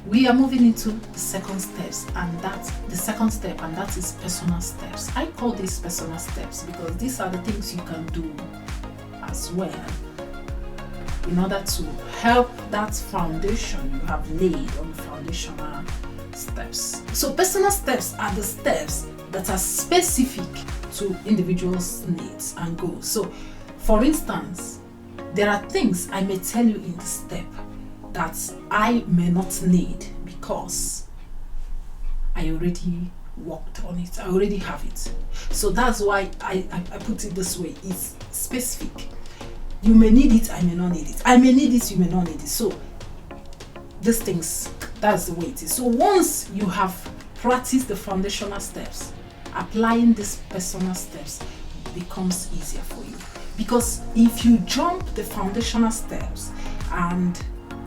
we are moving into the second steps, and that is personal steps. I call these personal steps because these are the things you can do as well in order to help that foundation you have laid on the foundational steps. So personal steps are the steps that are specific to individuals' needs and goals. So for instance, there are things I may tell you in the step that I may not need because I already worked on it. I already have it. So that's why I put it this way. It's specific. You may need it, I may not need it. I may need it, you may not need it. So these things, that's the way it is. So once you have practiced the foundational steps, applying these personal steps becomes easier for you. Because if you jump the foundational steps and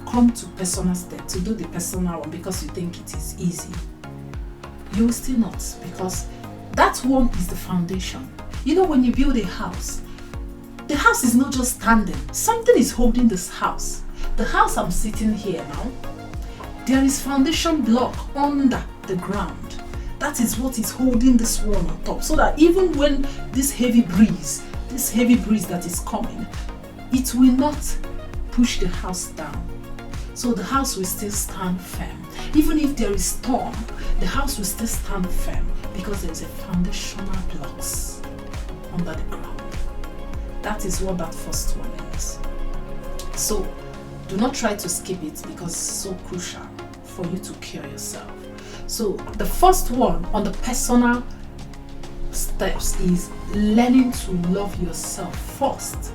come to personal steps, to do the personal one because you think it is easy, you will still not, because that one is the foundation. You know, when you build a house, the house is not just standing. Something is holding this house. The house I'm sitting here now, there is foundation block under the ground. That is what is holding this one on top, so that even when this heavy breeze that is coming, it will not push the house down. So the house will still stand firm. Even if there is storm, the house will still stand firm because there is a foundational blocks under the ground. That is what that first one is. So do not try to skip it because it's so crucial for you to cure yourself. So the first one on the personal steps is learning to love yourself first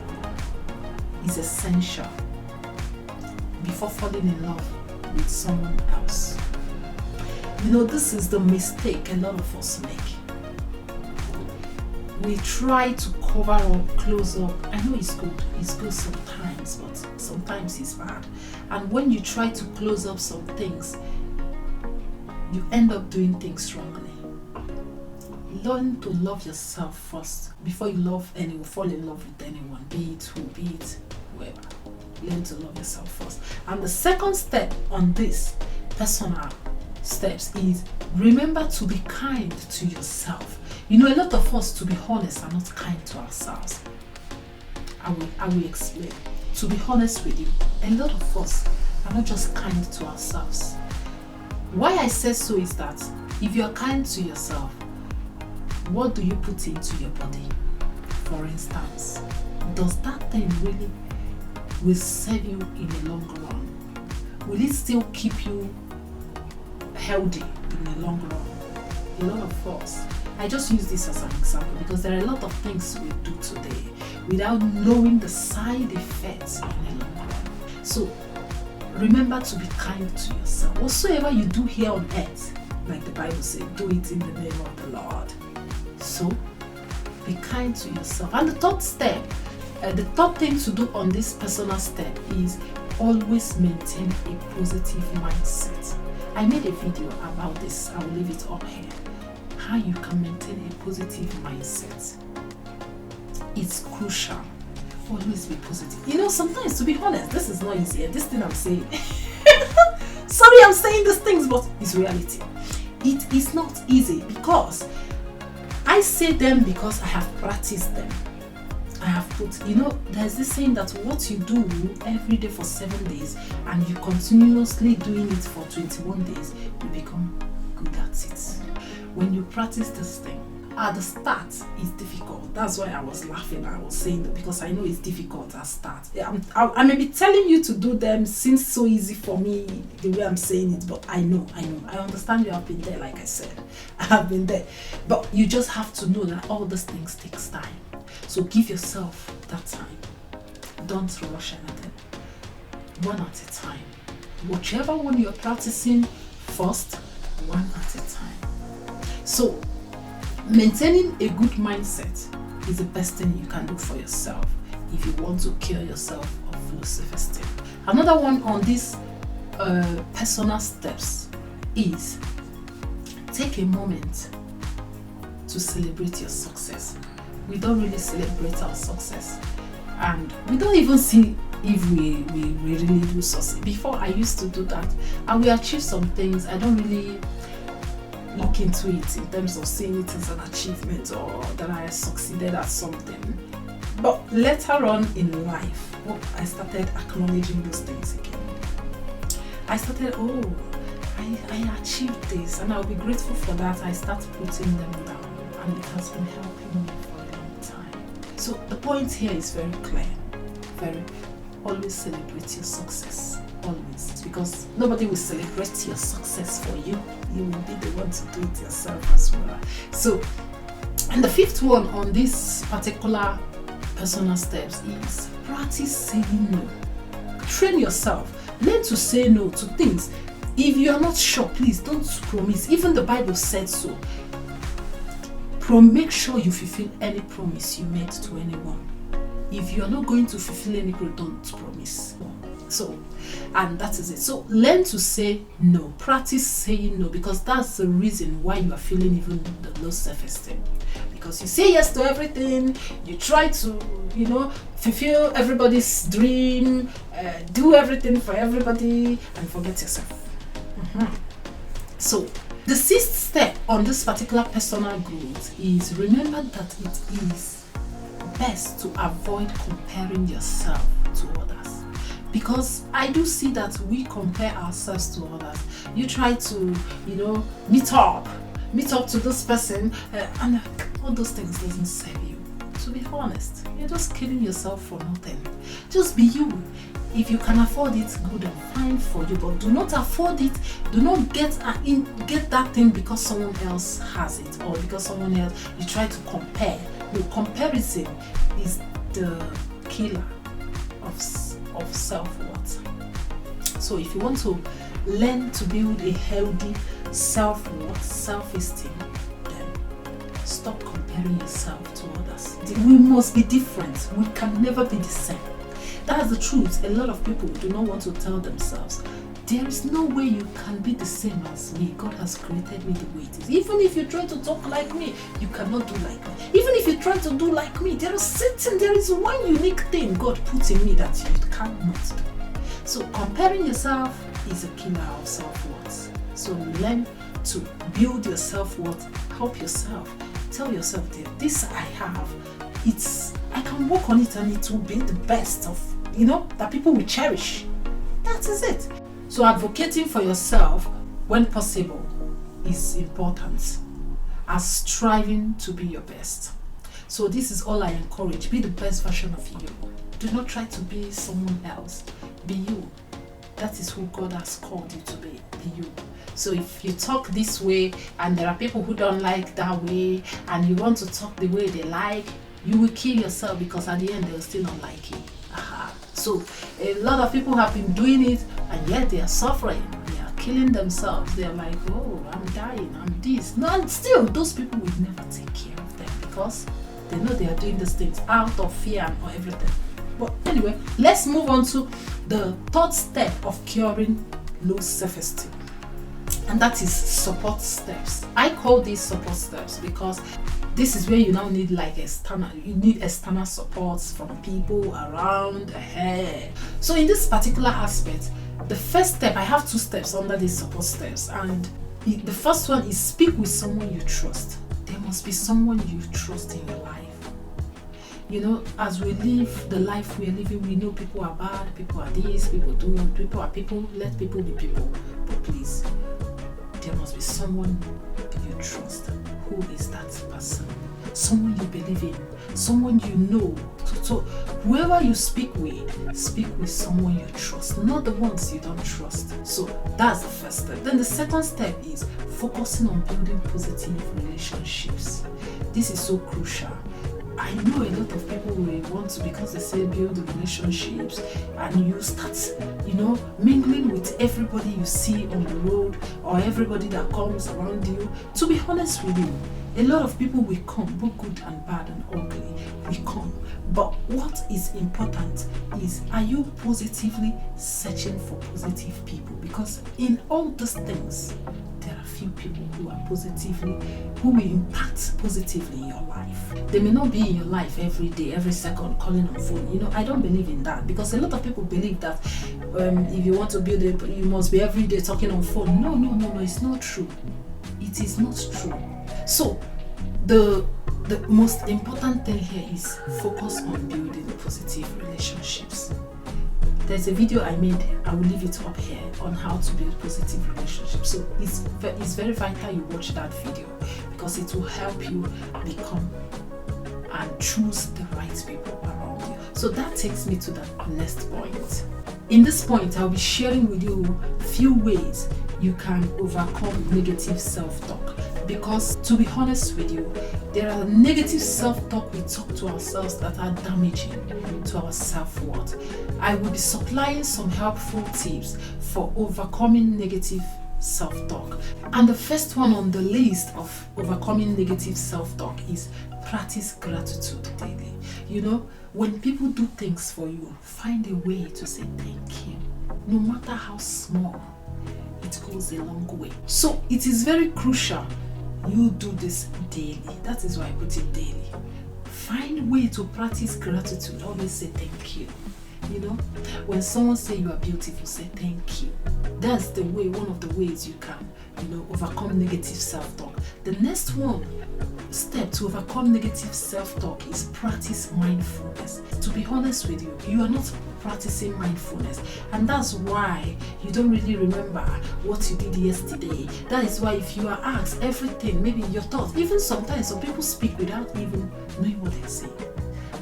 is essential before falling in love with someone else. You know, this is the mistake a lot of us make. We try to cover up, close up. I know it's good sometimes, but sometimes it's bad. And when you try to close up some things, you end up doing things wrongly. Learn to love yourself first before you love anyone, fall in love with anyone, be it who, be it whoever. Learn to love yourself first. And the second step on this personal steps is remember to be kind to yourself. You know, a lot of us, to be honest, are not kind to ourselves. I will explain. To be honest with you, a lot of us are not just kind to ourselves. Why I say so is that if you are kind to yourself, what do you put into your body? For instance, does that thing really will serve you in the long run? Will it still keep you healthy in the long run? A lot of us, I just use this as an example because there are a lot of things we do today without knowing the side effects in the long run. So remember to be kind to yourself. Whatsoever you do here on earth, like the Bible says, do it in the name of the Lord. So be kind to yourself. And the third step, the third thing to do on this personal step is always maintain a positive mindset. I made a video about this. I will leave it up here. How you can maintain a positive mindset. It's crucial. Always be positive. You know, sometimes, to be honest, this is not easy. This thing I'm saying. Sorry, I'm saying these things, but it's reality. It is not easy because I say them because I have practiced them. I have put, you know, there's this saying that what you do every day for 7 days and you continuously doing it for 21 days, you become good at it. When you practice this thing, at the start, it's difficult. That's why I was laughing. I was saying that because I know it's difficult at start. I may be telling you to do them since so easy for me, the way I'm saying it, but I know. I understand you have been there, like I said. I have been there. But you just have to know that all these things takes time. So give yourself that time. Don't rush anything. One at a time. Whichever one you're practicing first, one at a time. So, maintaining a good mindset is the best thing you can do for yourself if you want to cure yourself of low self-esteem. Another one on these personal steps is take a moment to celebrate your success. We don't really celebrate our success, and we don't even see if we really do succeed. Before, I used to do that, and we achieve some things. I don't really look into it in terms of seeing it as an achievement or that I succeeded at something. But later on in life, I started acknowledging those things again. I started, I achieved this, and I'll be grateful for that. I start putting them down, and it has been helping me for a long time. So the point here is very clear. Always celebrate your success. Always. Because nobody will celebrate your success for you. You will be the one to do it yourself as well. So, and the fifth one on this particular personal steps is practice saying no. Train yourself. Learn to say no to things. If you are not sure, please don't promise. Even the Bible said so. Make sure you fulfill any promise you made to anyone. If you are not going to fulfill any promise, don't promise. So, and that is it. So learn to say no. Practice saying no, because that's the reason why you are feeling even the low self-esteem. Because you say yes to everything, you try to, fulfill everybody's dream, do everything for everybody, and forget yourself. So the sixth step on this particular personal growth is remember that it is best to avoid comparing yourself to others. Because I do see that we compare ourselves to others. You try to, meet up to this person, and all those things doesn't serve you. To be honest, you're just killing yourself for nothing. Just be you. If you can afford it, good and fine for you. But do not afford it. Do not get that thing because someone else has it, or because someone else you try to compare. No, comparison is the killer of self-worth. So if you want to learn to build a healthy self-worth, self-esteem, then stop comparing yourself to others. We must be different. We can never be the same. That's the truth. A lot of people do not want to tell themselves, there is no way you can be the same as me. God has created me the way it is. Even if you try to talk like me, you cannot do like me. Even if you try to do like me, there is one unique thing God put in me that you cannot do. So comparing yourself is a killer of self-worth. So learn to build your self-worth. Help yourself. Tell yourself that this I have, I can work on it, and it will be the best of, that people will cherish. That is it. So advocating for yourself when possible is important, as striving to be your best. So this is all I encourage. Be the best version of you. Do not try to be someone else. Be you. That is who God has called you to be. Be you. So if you talk this way and there are people who don't like that way, and you want to talk the way they like, you will kill yourself, because at the end they'll still not like you. So a lot of people have been doing it, and yet they are suffering. They are killing themselves. They are like, oh, I'm dying, I'm this. No, and still those people will never take care of them, because they know they are doing these things out of fear and everything. But anyway, let's move on to the third step of curing low self-esteem, and that is support steps. I call these support steps because this is where you now need external support from people around. So in this particular aspect, the first step, I have two steps under these support steps, and the first one is speak with someone you trust. There must be someone you trust in your life. As we live the life we are living, we know people are bad, people are this, people do, people are people. Let people be people. But please, there must be someone you trust. Who is that person? Someone you believe in, someone you know. So whoever you speak with someone you trust, not the ones you don't trust. So that's the first step. Then the second step is focusing on building positive relationships. This is so crucial. I know a lot of people will want to, because they say build relationships, and you start, mingling with everybody you see on the road, or everybody that comes around you. To be honest with you, a lot of people will come, both good and bad and ugly, will come. But what is important is, are you positively searching for positive people? Because in all these things, there are few people who will impact positively in your life. They may not be be in your life every day, every second, calling on phone. You know, I don't believe in that, because a lot of people believe that if you want to build you must be every day talking on phone. No, it's not true. It is not true. So the most important thing here is focus on building positive relationships. There's a video I made, I will leave it up here, on how to build positive relationships. So it's very vital you watch that video, because it will help you become and choose the right people around you. So that takes me to the next point. In this point, I'll be sharing with you a few ways you can overcome negative self-talk. Because to be honest with you, there are negative self-talk we talk to ourselves that are damaging to our self-worth. I will be supplying some helpful tips for overcoming negative self-talk. And the first one on the list of overcoming negative self-talk is practice gratitude daily. You know, when people do things for you, find a way to say thank you. No matter how small, it goes a long way. So it is very crucial you do this daily. That is why I put it daily. Find a way to practice gratitude. Always say thank you. You know, when someone say you are beautiful, say thank you. That's the way, one of the ways you can, you know, overcome negative self-talk. The next step to overcome negative self-talk is practice mindfulness. To be honest with you, you are not practicing mindfulness, and that's why you don't really remember what you did yesterday. That is why if you are asked everything, maybe your thoughts, even sometimes some people speak without even knowing what they say.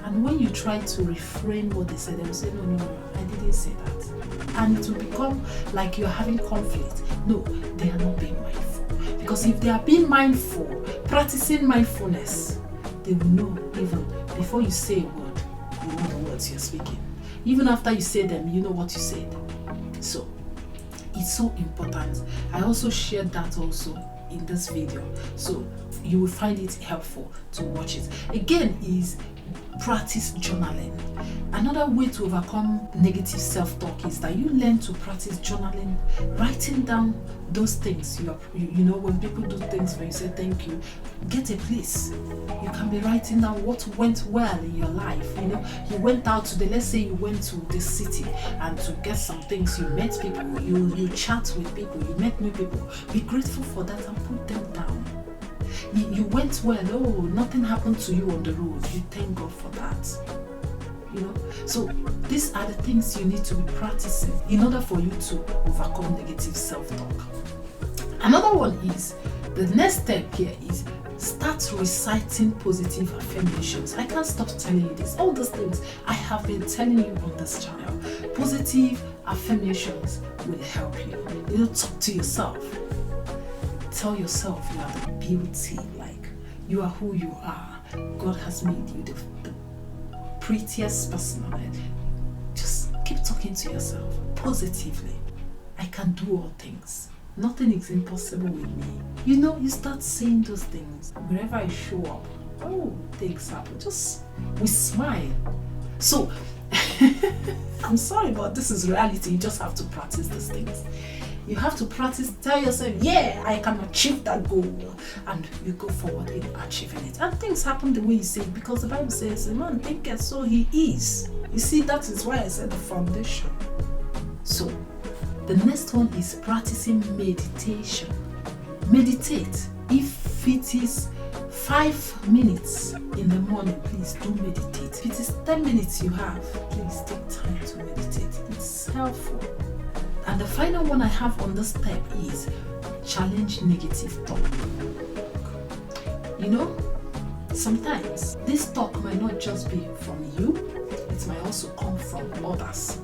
And when you try to refrain what they say, they will say, no, I didn't say that. And it will become like you're having conflict. No, they are not being mindful. Because if they are being mindful, practicing mindfulness, they will know even before you say a word, you know the words you're speaking. Even after you say them, you know what you said. So, it's so important. I also shared that also in this video. So, you will find it helpful to watch it. Again, is practice journaling. Another way to overcome negative self-talk is that you learn to practice journaling, writing down those things. You know, when people do things for you, say thank you. Get a place. You can be writing down what went well in your life. You know, you went out today. Let's say you went to the city and to get some things. You met people. You chat with people. You met new people. Be grateful for that and put them down. You went well. Oh, nothing happened to you on the road. You thank God for that. You know, so these are the things you need to be practicing in order for you to overcome negative self-talk. Another one is, the next step here is start reciting positive affirmations. I can't stop telling you this. All those things I have been telling you on this channel. Positive affirmations will help you. You know, talk to yourself. Tell yourself you are the beauty, like you are who you are. God has made you the prettiest person on earth. Just keep talking to yourself positively. I can do all things. Nothing is impossible with me. You know, you start saying those things. Wherever I show up, oh, things happen. Just, we smile. So, I'm sorry, but this is reality. You just have to practice these things. You have to practice, tell yourself, yeah, I can achieve that goal. And you go forward in achieving it. And things happen the way you say it, because the Bible says, a man thinketh so he is. You see, that is why I said the foundation. So, the next one is practicing meditation. Meditate. If it is 5 minutes in the morning, please do meditate. If it is 10 minutes you have, please take time to meditate. It's helpful. And the final one I have on this step is challenge negative talk. You know, sometimes this talk might not just be from you, it might also come from others.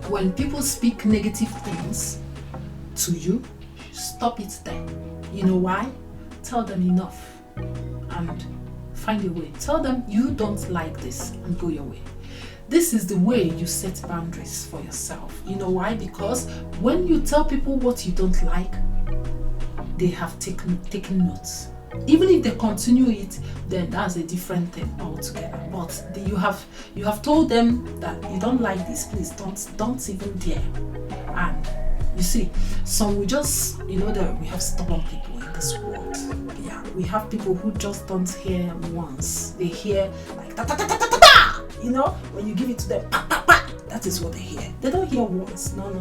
When people speak negative things to you, stop it there. You know why? Tell them enough and find a way. Tell them you don't like this and go your way. This is the way you set boundaries for yourself. You know why? Because when you tell people what you don't like, they have taken notes. Even if they continue it, then that's a different thing altogether. But you have told them that you don't like this, please don't even dare. And you see, some we just, you know, that we have stubborn people in this world. Yeah. we have people who just don't hear once. They hear like ta ta ta ta ta ta ta. When you give it to them, pa pa pa. That is what they hear. They don't hear once. No.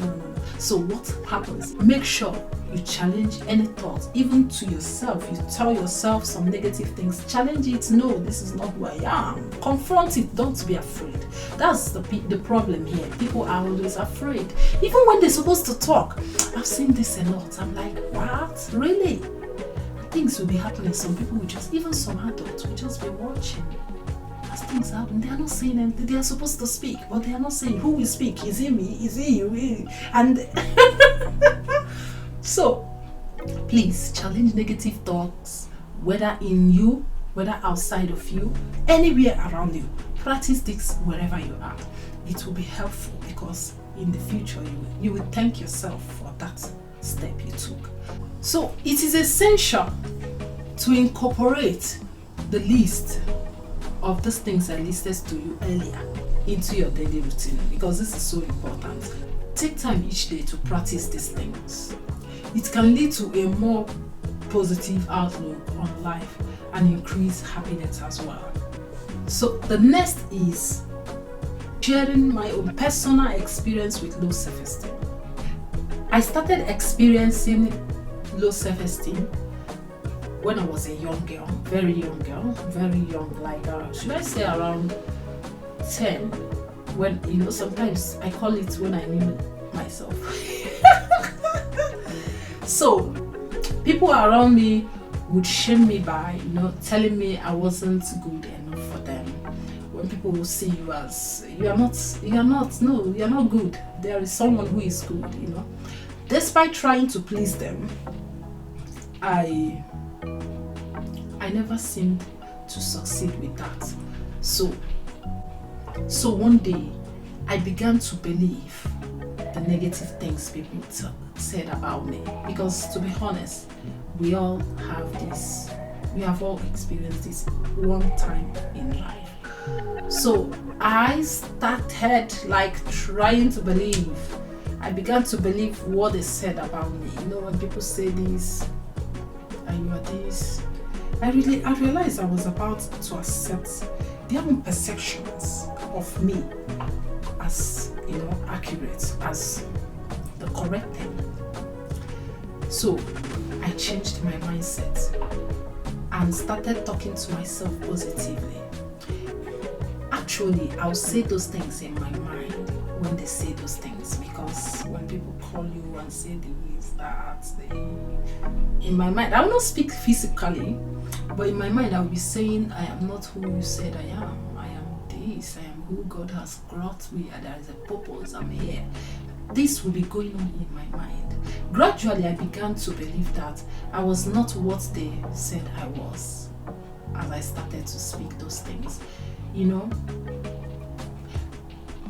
So what happens? Make sure you challenge any thought, even to yourself. You tell yourself some negative things. Challenge it. No, this is not who I am. Confront it. Don't be afraid. That's the problem here. People are always afraid. Even when they're supposed to talk. I've seen this a lot. I'm like, what? Really? Things will be happening. Some people will just, even some adults will just be watching. As things happen, they are not saying anything. They are supposed to speak, but they are not saying who will speak. Is it me? Is it you? And so, please challenge negative thoughts, whether in you, whether outside of you, anywhere around you. Practice this wherever you are. It will be helpful because in the future you will thank yourself for that step you took. So it is essential to incorporate the list of these things I listed to you earlier into your daily routine, because this is so important. Take time each day to practice these things. It can lead to a more positive outlook on life and increase happiness as well. So the next is sharing my own personal experience with low self-esteem. I started experiencing low self-esteem when I was a young girl, very young, like should I say around 10, when sometimes I call it when I knew myself. So people around me would shame me by telling me I wasn't good enough for them. When people will see you as you're not good. There is someone who is good, Despite trying to please them, I never seemed to succeed with that. So one day I began to believe the negative things people said about me, because to be honest, we all have all experienced this one time in life. So I started trying to believe. I began to believe what they said about me. When people say this, and you are this, I realized I was about to accept their own perceptions of me as accurate, as the correct thing. So I changed my mindset and started talking to myself positively. Actually, I'll say those things in my mind when they say those things, because when people call you and say this, that, in my mind, I will not speak physically, but in my mind, I'll be saying, I am not who you said I am. I am this. I am who God has brought me, and there is a purpose. I'm here. This will be going on in my mind. Gradually, I began to believe that I was not what they said I was, as I started to speak those things.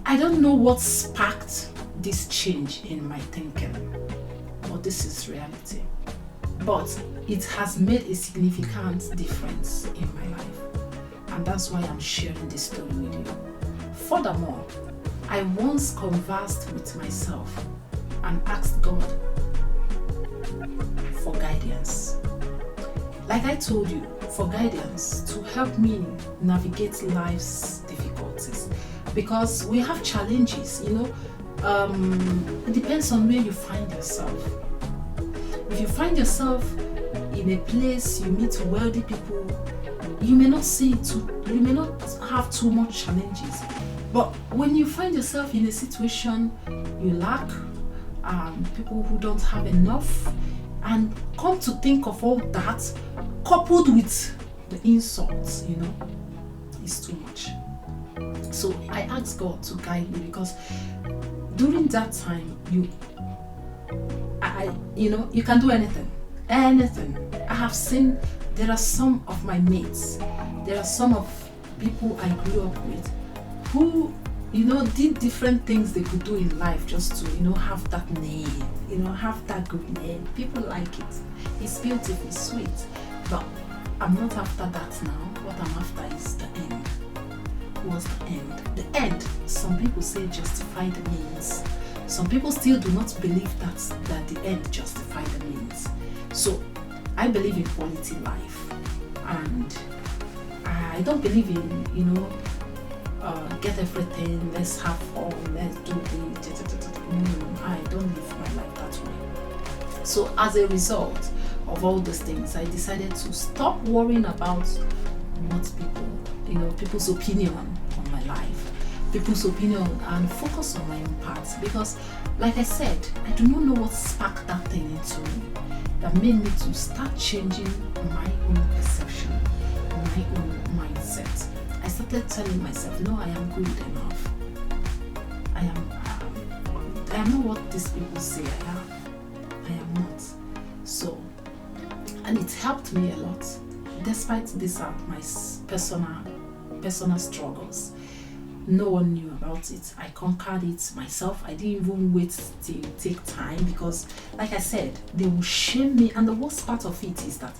I don't know what sparked this change in my thinking, but this is reality. But it has made a significant difference in my life, and that's why I'm sharing this story with you. Furthermore, I once conversed with myself and asked God for guidance. Like I told you, for guidance to help me navigate life's difficulties, because we have challenges. It depends on where you find yourself. If you find yourself in a place you meet wealthy people, you may not have too much challenges. But when you find yourself in a situation you lack, people who don't have enough, and come to think of all that, coupled with the insults, it's too much. So I asked God to guide me, because during that time, you can do anything. I have seen, there are some of my mates, there are some of people I grew up with who, did different things they could do in life just to, have that name, have that good name. People like it. It's beautiful, it's sweet. But I'm not after that now. What I'm after is the end. What's the end? The end, some people say, justify the means. Some people still do not believe that the end justify the means. So I believe in quality life, and I don't believe in, get everything, let's have fun, let's do this. I don't live my life that way. So as a result of all these things, I decided to stop worrying about what people's opinion on my life, people's opinion, and focus on my own path. Because, like I said, I do not know what sparked that thing into me that made me to start changing my own perception, my own mindset. I started telling myself, no, I am good enough. I am not what these people say I am. I am not. So, and it helped me a lot. Despite these are my personal struggles, no one knew about it. I conquered it myself. I didn't even wait till it take time, because, like I said, they will shame me. And the worst part of it is that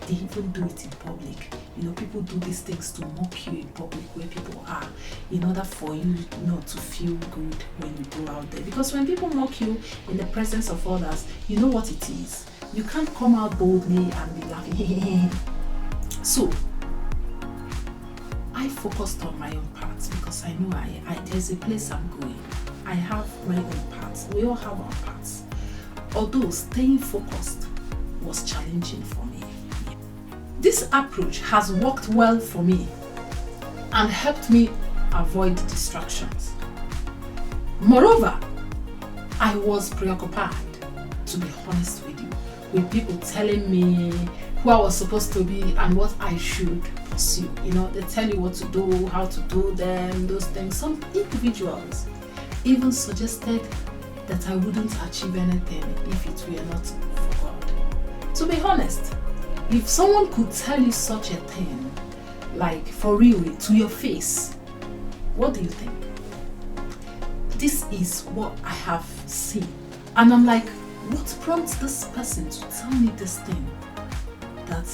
they even do it in public. People do these things to mock you in public where people are, in order for you not to feel good when you go out there. Because when people mock you in the presence of others, you know what it is. You can't come out boldly and be laughing. So I focused on my own path, because I know there's a place I'm going. I have my own path. We all have our paths. Although staying focused was challenging for me. This approach has worked well for me and helped me avoid distractions. Moreover, I was preoccupied, to be honest with you, with people telling me who I was supposed to be and what I should pursue. They tell you what to do, how to do them, those things. Some individuals even suggested that I wouldn't achieve anything if it were not for God. To be honest, if someone could tell you such a thing, like for real, to your face, what do you think? This is what I have seen. And I'm like, what prompts this person to tell me this thing? That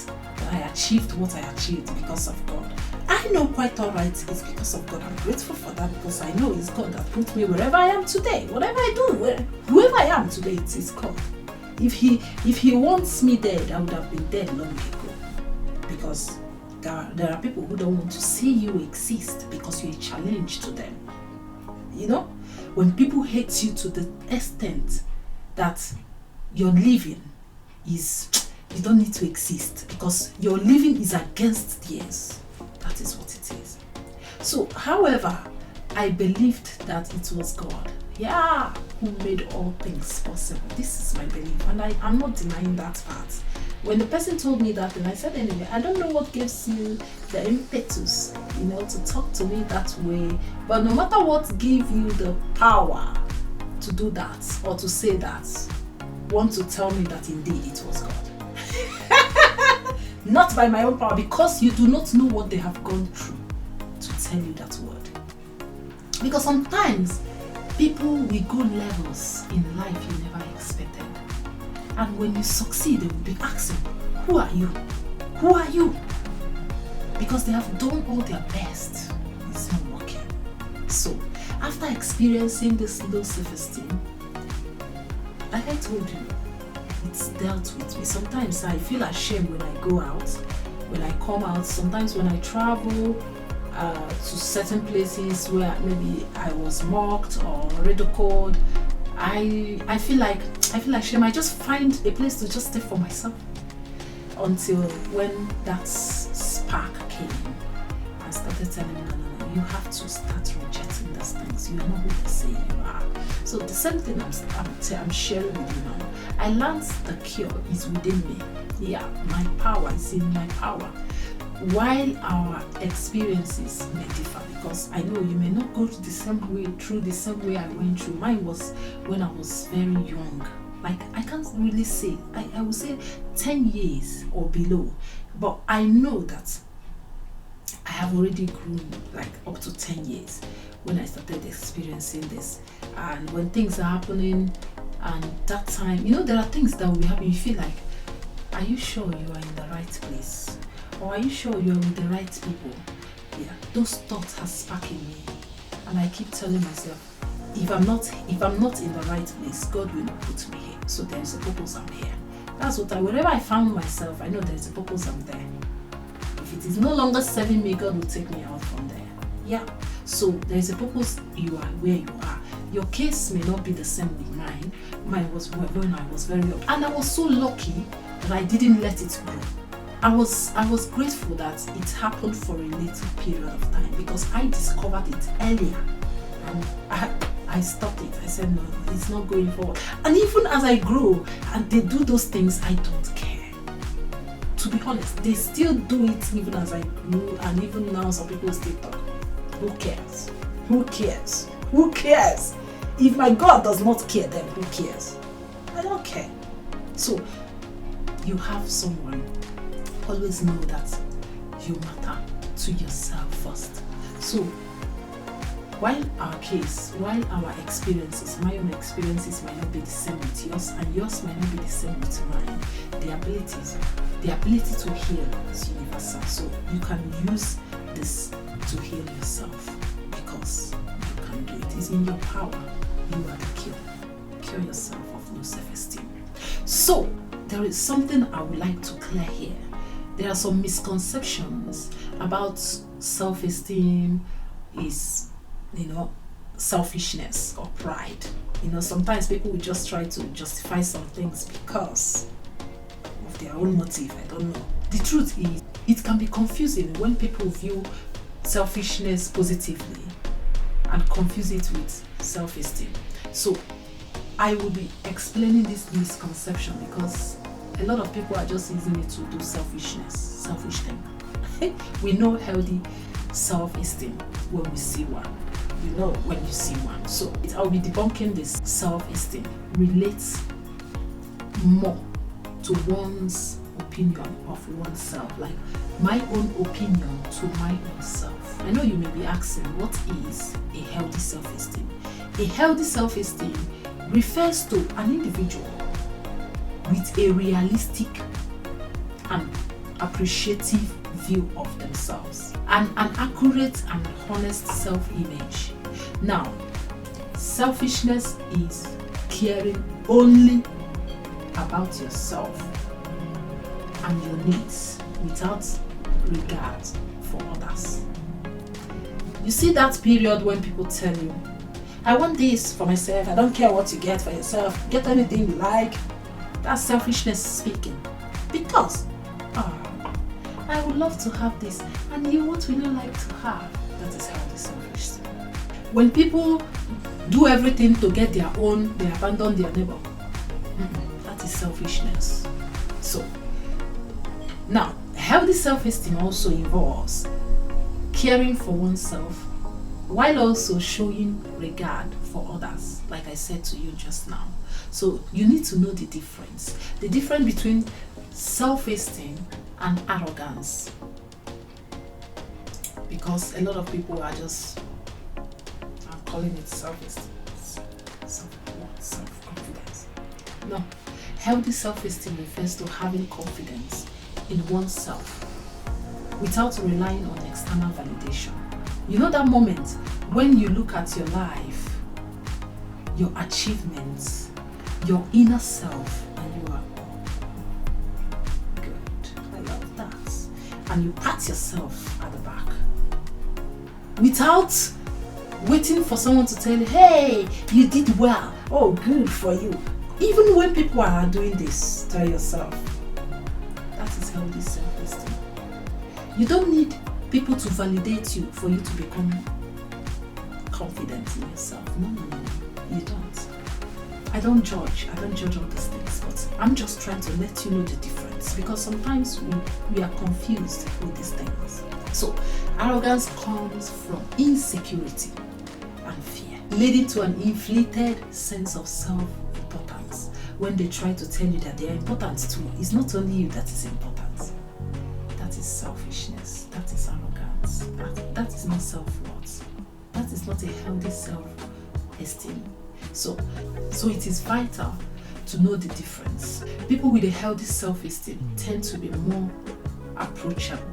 I achieved what I achieved because of God. I know quite alright it's because of God. I'm grateful for that, because I know it's God that put me wherever I am today. Whatever I do, whoever I am today, it is God. If he wants me dead, I would have been dead long ago. Because there are people who don't want to see you exist because you're a challenge to them. When people hate you to the extent that your living is, you don't need to exist because your living is against theirs. That is what it is. So, however, I believed that it was God, who made all things possible. This is my belief, and I'm not denying that part. When the person told me that, and I said, anyway, I don't know what gives you the impetus, to talk to me that way, but no matter what gives you the power to do that or to say that, want to tell me that indeed it was God. Not by my own power, because you do not know what they have gone through to tell you that word. Because sometimes people will go levels in life you never expected. And when you succeed, they will be asking, who are you? Who are you? Because they have done all their best. It's not working. So, after experiencing this low self-esteem, like I told you, it's dealt with me. Sometimes I feel ashamed when I go out, when I come out. Sometimes when I travel to certain places where maybe I was mocked or ridiculed, I feel ashamed. I just find a place to just stay for myself until when that spark came. I started telling me, no, you have to start rejecting those things. You are not who they say you are. So the same thing I'm sharing with you now. I learned the cure is within me. My power is in my power. While our experiences may differ, because I know you may not go through the same way I went through. Mine was when I was very young. Like, I can't really say, I would say 10 years or below. But I know that I have already grown like up to 10 years when I started experiencing this. And when things are happening, and that time, there are things that will happen. You feel like, are you sure you are in the right place? Or are you sure you're with the right people? Those thoughts are sparking me. And I keep telling myself, if I'm not in the right place, God will not put me here. So there's a purpose I'm here. That's what wherever I found myself, I know there's a purpose I'm there. If it is no longer serving me, God will take me out from there. Yeah. So there's a purpose, you are where you are. Your case may not be the same with mine. Mine was when I was very young. And I was so lucky that I didn't let it grow. I was grateful that it happened for a little period of time because I discovered it earlier. And I stopped it. I said, no, it's not going forward. And even as I grow and they do those things, I don't care. To be honest, they still do it even as I grew, and even now some people still talk. Who cares? Who cares? Who cares? If my God does not care, then who cares? I don't care. So, you have someone. Always know that you matter to yourself first. So, while our experiences, my own experiences might not be the same with yours, and yours might not be the same with mine, the ability to heal is universal. So you can use this to heal yourself because you can do it. It's in your power. You are the cure. Cure yourself of low self-esteem. So there is something I would like to clear here. There are some misconceptions about self-esteem is, selfishness or pride. Sometimes people will just try to justify some things because of their own motive. I don't know. The truth is, it can be confusing when people view selfishness positively and confuse it with self-esteem. So I will be explaining this misconception because a lot of people are just using it to do selfish thing. We know healthy self-esteem when we see one. You know when you see one. So I'll be debunking this. Self-esteem relates more to one's opinion of oneself, like my own opinion to my own self. I know you may be asking, what is a healthy self-esteem? A healthy self-esteem refers to an individual with a realistic and appreciative view of themselves and an accurate and honest self-image. Now, selfishness is caring only about yourself and your needs without regard for others. You see that period when people tell you, I want this for myself, I don't care what you get for yourself, get anything you like. That's selfishness speaking. Because I would love to have this, and you what will you like to have? That is how the selfish. When people do everything to get their own, they abandon their neighbor. That is selfishness. So now, healthy self-esteem also involves caring for oneself while also showing regard for others, like I said to you just now. So you need to know the difference between self-esteem and arrogance, because a lot of people are just calling it self-esteem, self-confidence. No, healthy self-esteem refers to having confidence in oneself without relying on external validation. You know that moment when you look at your life, your achievements, your inner self, and you are good, I love that, and you pat yourself at the back without waiting for someone to tell you, hey, you did well, oh, good for you. Even when people are doing this, tell yourself, that is healthy self-esteem. You don't need people to validate you for you to become confident in yourself. No, you don't. I don't judge all these things, but I'm just trying to let you know the difference, because sometimes we are confused with these things. So arrogance comes from insecurity and fear, leading to an inflated sense of self-importance. When they try to tell you that they are important too, it's not only you that is important. That is selfishness. That is arrogance. That is not self-worth. That is not a healthy self-esteem. So it is vital to know the difference. People with a healthy self-esteem tend to be more approachable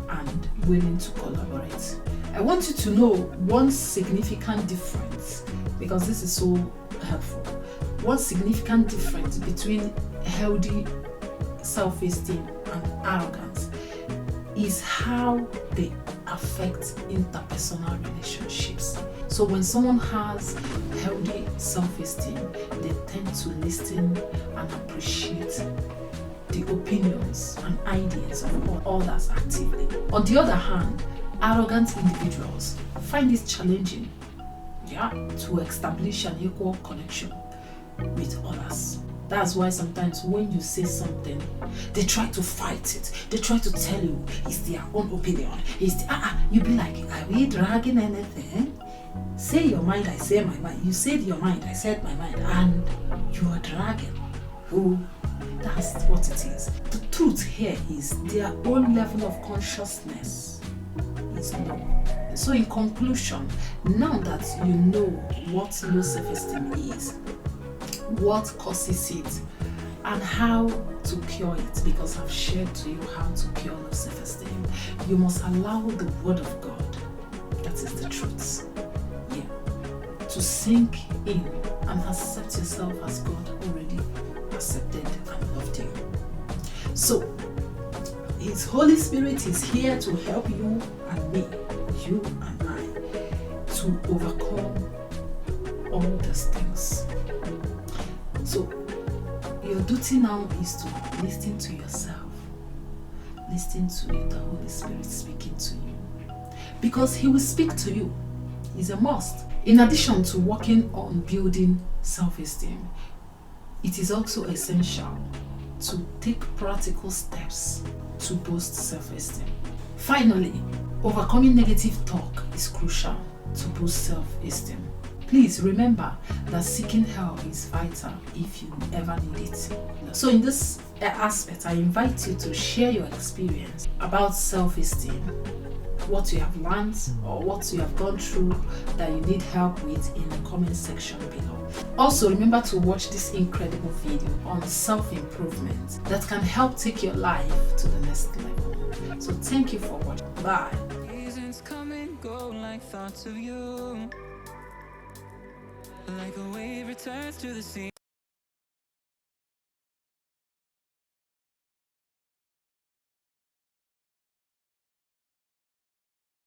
and willing to collaborate. I want you to know one significant difference, because this is so helpful. One significant difference between a healthy self-esteem and arrogance is how they affect interpersonal relationships. So when someone has healthy self-esteem, they tend to listen and appreciate the opinions and ideas of others actively. On the other hand, arrogant individuals find it challenging to establish an equal connection with others. That's why sometimes when you say something, they try to fight it. They try to tell you it's their own opinion. You be like, are we dragging anything? Say your mind, I say my mind. You said your mind, I said my mind. And you are dragging. Oh, that's what it is. The truth here is their own level of consciousness is low. So in conclusion, now that you know what low self-esteem is, what causes it, and how to cure it, because I've shared to you how to cure low self-esteem, you must allow the word of God, that is the truth, to sink in and accept yourself as God already accepted and loved you. So His Holy Spirit is here to help you and me, you and I, to overcome all these things. So your duty now is to listen to yourself, listen to the Holy Spirit speaking to you, because He will speak to you. It's a must. In addition to working on building self-esteem, it is also essential to take practical steps to boost self-esteem. Finally, overcoming negative talk is crucial to boost self-esteem. Please remember that seeking help is vital if you ever need it. So in this aspect, I invite you to share your experience about self-esteem, what you have learned or what you have gone through that you need help with in the comment section below. Also, remember to watch this incredible video on self-improvement that can help take your life to the next level. So thank you for watching. Bye. Seasons come and go like thoughts of you, like a wave returns to the sea.